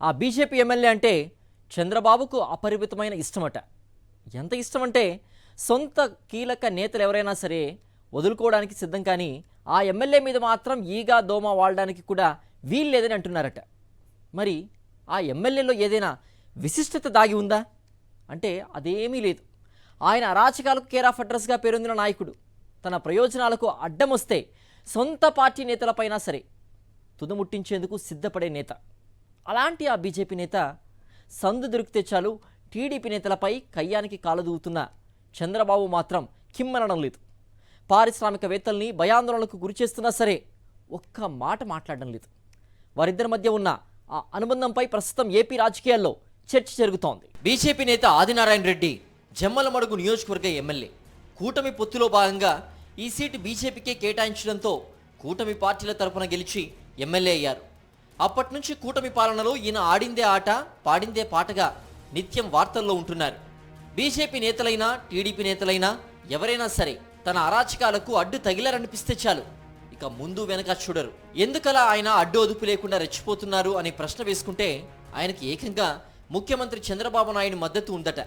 ఆ BJP MLA అంటే చంద్రబాబుకు అపరిమితమైన ఇష్టమట. ఎంత ఇష్టమంటే సొంత కీలక నేతలు ఎవరైనా సరే వదులుకోవడానికి సిద్ధం, కానీ ఆ ఎమ్మెల్యే మీద మాత్రం ఈగా దోమ వాడడానికి కూడా వీల్లేదని అంటున్నారట. మరి ఆ ఎమ్మెల్యేలో ఏదైనా విశిష్టత దాగి ఉందా అంటే అదేమీ లేదు. ఆయన అరాచకాలకు కేర్ ఆఫ్ అడ్రస్గా పేరొందిన నాయకుడు. తన ప్రయోజనాలకు అడ్డం వస్తే సొంత పార్టీ నేతలపైనా సరే తుదముట్టించేందుకు సిద్ధపడే నేత. అలాంటి ఆ బీజేపీ నేత సందు దొరికితే చాలు టీడీపీ నేతలపై కయ్యానికి కాలదూవుతున్న చంద్రబాబు మాత్రం కిమ్మనడం లేదు. పారిశ్రామికవేత్తల్ని భయాందోళనకు గురిచేస్తున్నా సరే ఒక్క మాట మాట్లాడడం లేదు. వారిద్దరి మధ్య ఉన్న ఆ అనుబంధంపై ప్రస్తుతం ఏపీ రాజకీయాల్లో చర్చ జరుగుతోంది. బీజేపీ నేత ఆదినారాయణ రెడ్డి జమ్మలమడుగు నియోజకవర్గ ఎమ్మెల్యే. కూటమి పొత్తులో భాగంగా ఈ సీటు బీజేపీకే కేటాయించడంతో కూటమి పార్టీల తరపున గెలిచి ఎమ్మెల్యే అయ్యారు. అప్పటి నుంచి కూటమి పాలనలో ఈయన ఆడిందే ఆట పాడిందే పాటగా నిత్యం వార్తల్లో ఉంటున్నారు. బీజేపీ నేతలైనా టీడీపీ నేతలైనా ఎవరైనా సరే తన అరాచకాలకు అడ్డు తగిలారనిపిస్తే చాలు ఇక ముందు వెనక చూడరు. ఎందుకలా ఆయన అడ్డు అదుపు లేకుండా రెచ్చిపోతున్నారు అనే ప్రశ్న వేసుకుంటే ఆయనకి ఏకంగా ముఖ్యమంత్రి చంద్రబాబు నాయుడు మద్దతు ఉందట.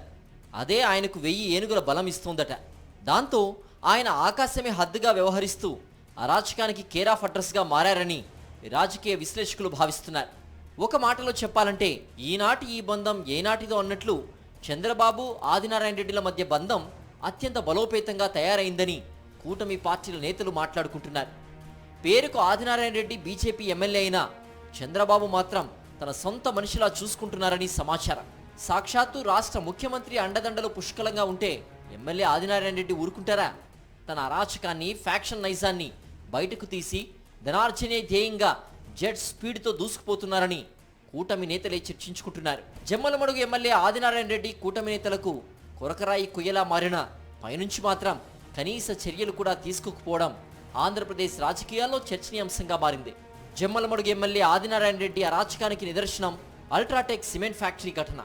అదే ఆయనకు 1000 ఏనుగుల బలం ఇస్తుందట. దాంతో ఆయన ఆకాశమే హద్దుగా వ్యవహరిస్తూ అరాచకానికి కేర్ ఆఫ్ అడ్రస్గా మారారని రాజకీయ విశ్లేషకులు భావిస్తున్నారు. ఒక మాటలో చెప్పాలంటే ఈనాటి ఈ బంధం ఏనాటిదో అన్నట్లు చంద్రబాబు ఆదినారాయణ రెడ్డిల మధ్య బంధం అత్యంత బలోపేతంగా తయారైందని కూటమి పార్టీల నేతలు మాట్లాడుకుంటున్నారు. పేరుకు ఆదినారాయణ రెడ్డి బీజేపీ ఎమ్మెల్యే అయినా చంద్రబాబు మాత్రం తన సొంత మనిషిలా చూసుకుంటున్నారని సమాచారం. సాక్షాత్తు రాష్ట్ర ముఖ్యమంత్రి అండదండలు పుష్కలంగా ఉంటే ఎమ్మెల్యే ఆదినారాయణ రెడ్డి ఊరుకుంటారా? తన అరాచకాన్ని ఫ్యాక్షన్ నైజాన్ని బయటకు తీసి ధనార్జనే ధ్యేయంగా జెట్ స్పీడ్తో దూసుకుపోతున్నారని కూటమి నేతలే చర్చించుకుంటున్నారు. జమ్మలమడుగు ఎమ్మెల్యే ఆదినారాయణ రెడ్డి కూటమి నేతలకు కొరకరాయి కొయ్యలా మారిన పైనుంచి మాత్రం కనీస చర్యలు కూడా తీసుకోకపోవడం ఆంధ్రప్రదేశ్ రాజకీయాల్లో చర్చనీయాంశంగా మారింది. జమ్మలమడుగు ఎమ్మెల్యే ఆదినారాయణ రెడ్డి అరాచకానికి నిదర్శనం అల్ట్రాటెక్ సిమెంట్ ఫ్యాక్టరీ ఘటన.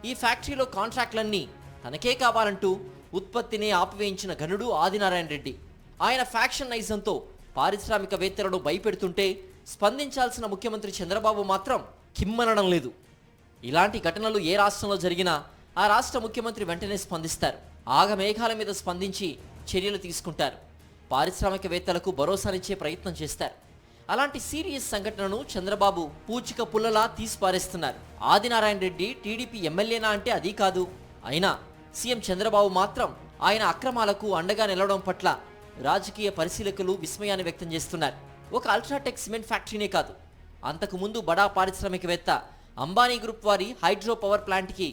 ఈ ఫ్యాక్టరీలో కాంట్రాక్టులన్నీ తనకే కావాలంటూ ఉత్పత్తిని ఆపివేయించిన ఘనుడు ఆదినారాయణ రెడ్డి. ఆయన ఫ్యాక్షన్ నైజంతో పారిశ్రామికవేత్తలను భయపెడుతుంటే స్పందించాల్సిన ముఖ్యమంత్రి చంద్రబాబు మాత్రం కిమ్మనడం లేదు. ఇలాంటి ఘటనలు ఏ రాష్ట్రంలో జరిగినా ఆ రాష్ట్ర ముఖ్యమంత్రి వెంటనే స్పందిస్తారు. ఆగమేఘాల మీద స్పందించి చర్యలు తీసుకుంటారు. పారిశ్రామికవేత్తలకు భరోసానిచ్చే ప్రయత్నం చేస్తారు. అలాంటి సీరియస్ సంఘటనను చంద్రబాబు పూచిక పుల్లలా తీసిపారేస్తున్నారు. ఆదినారాయణ రెడ్డి టీడీపీ ఎమ్మెల్యేనా అంటే అది కాదు. అయినా సీఎం చంద్రబాబు మాత్రం ఆయన అక్రమాలకు అండగా నిలవడం పట్ల రాజకీయ పరిశీలకులు విస్మయాన్ని వ్యక్తం చేస్తున్నారు. ఒక అల్ట్రాటెక్ సిమెంట్ ఫ్యాక్టరీనే కాదు, అంతకుముందు బడా పారిశ్రామికవేత్త అంబానీ గ్రూప్ వారి హైడ్రో పవర్ ప్లాంట్కి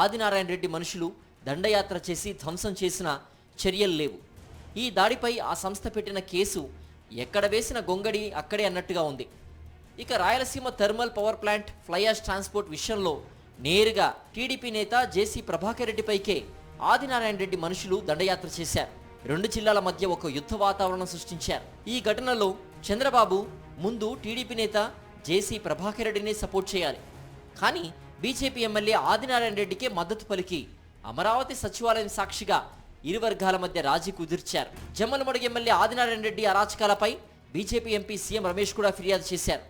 ఆదినారాయణ రెడ్డి మనుషులు దండయాత్ర చేసి ధ్వంసం చేసిన చర్యలు లేవు. ఈ దాడిపై ఆ సంస్థ పెట్టిన కేసు ఎక్కడ వేసిన గొంగడి అక్కడే అన్నట్టుగా ఉంది. ఇక Rayalaseema thermal power plant fly ash transport విషయంలో నేరుగా టీడీపీ నేత జేసీ ప్రభాకర్ రెడ్డిపైకే ఆదినారాయణ రెడ్డి మనుషులు దండయాత్ర చేశారు. 2 జిల్లాల మధ్య ఒక యుద్ధ వాతావరణం సృష్టించారు. ఈ ఘటనలో చంద్రబాబు ముందు టీడీపీ నేత జేసీ ప్రభాకర్ రెడ్డిని సపోర్ట్ చేయాలి, కానీ బీజేపీ ఎమ్మెల్యే ఆదినారాయణ రెడ్డికే మద్దతు పలికి అమరావతి సచివాలయం సాక్షిగా ఇరు వర్గాల మధ్య రాజీ కుదిర్చారు. జమ్మలమడుగు ఎమ్మెల్యే ఆదినారాయణ రెడ్డి అరాచకాలపై బీజేపీ ఎంపీ సీఎం రమేష్ కూడా ఫిర్యాదు చేశారు.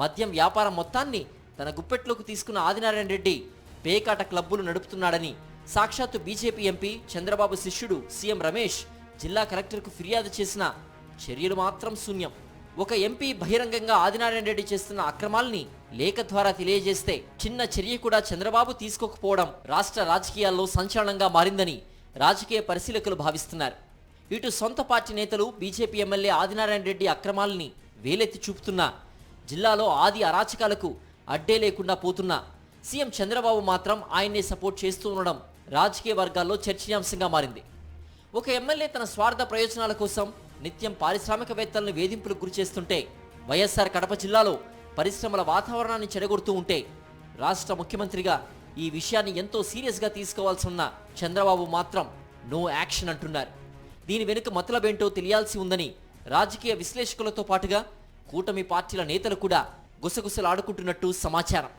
మద్యం వ్యాపారం మొత్తాన్ని తన గుప్పెట్లోకి తీసుకున్న ఆదినారాయణ రెడ్డి పేకాట క్లబ్బులు నడుపుతున్నాడని సాక్షాత్తు బీజేపీ ఎంపీ చంద్రబాబు శిష్యుడు సీఎం రమేష్ జిల్లా కలెక్టర్కు ఫిర్యాదు చేసిన చర్యలు మాత్రం శూన్యం. ఒక ఎంపీ బహిరంగంగా ఆదినారాయణ రెడ్డి చేస్తున్న అక్రమాల్ని లేఖ ద్వారా తెలియజేస్తే చిన్న చర్య కూడా చంద్రబాబు తీసుకోకపోవడం రాష్ట్ర రాజకీయాల్లో సంచలనంగా మారిందని రాజకీయ పరిశీలకులు భావిస్తున్నారు. ఇటు సొంత పార్టీ నేతలు బీజేపీ ఎమ్మెల్యే ఆదినారాయణ రెడ్డి అక్రమాల్ని వేలెత్తి చూపుతున్నా జిల్లాలో ఆది అరాచకాలకు అడ్డే లేకుండా పోతున్నా సీఎం చంద్రబాబు మాత్రం ఆయన్నే సపోర్ట్ చేస్తూ ఉండడం రాజకీయ వర్గాల్లో చర్చనీయాంశంగా మారింది. ఒక ఎమ్మెల్యే తన స్వార్థ ప్రయోజనాల కోసం నిత్యం పారిశ్రామికవేత్తలను వేధింపులకు గురి చేస్తుంటే వైఎస్ఆర్ కడప జిల్లాలో పరిశ్రమల వాతావరణాన్ని చెడగొడుతూ ఉంటే రాష్ట్ర ముఖ్యమంత్రిగా ఈ విషయాన్ని ఎంతో సీరియస్గా తీసుకోవాల్సి ఉన్న చంద్రబాబు మాత్రం నో యాక్షన్ అంటున్నారు. దీని వెనుక మతలబేంటో తెలియాల్సి ఉందని రాజకీయ విశ్లేషకులతో పాటుగా కూటమి పార్టీల నేతలు కూడా గుసగుసలాడుకుంటున్నట్టు సమాచారం.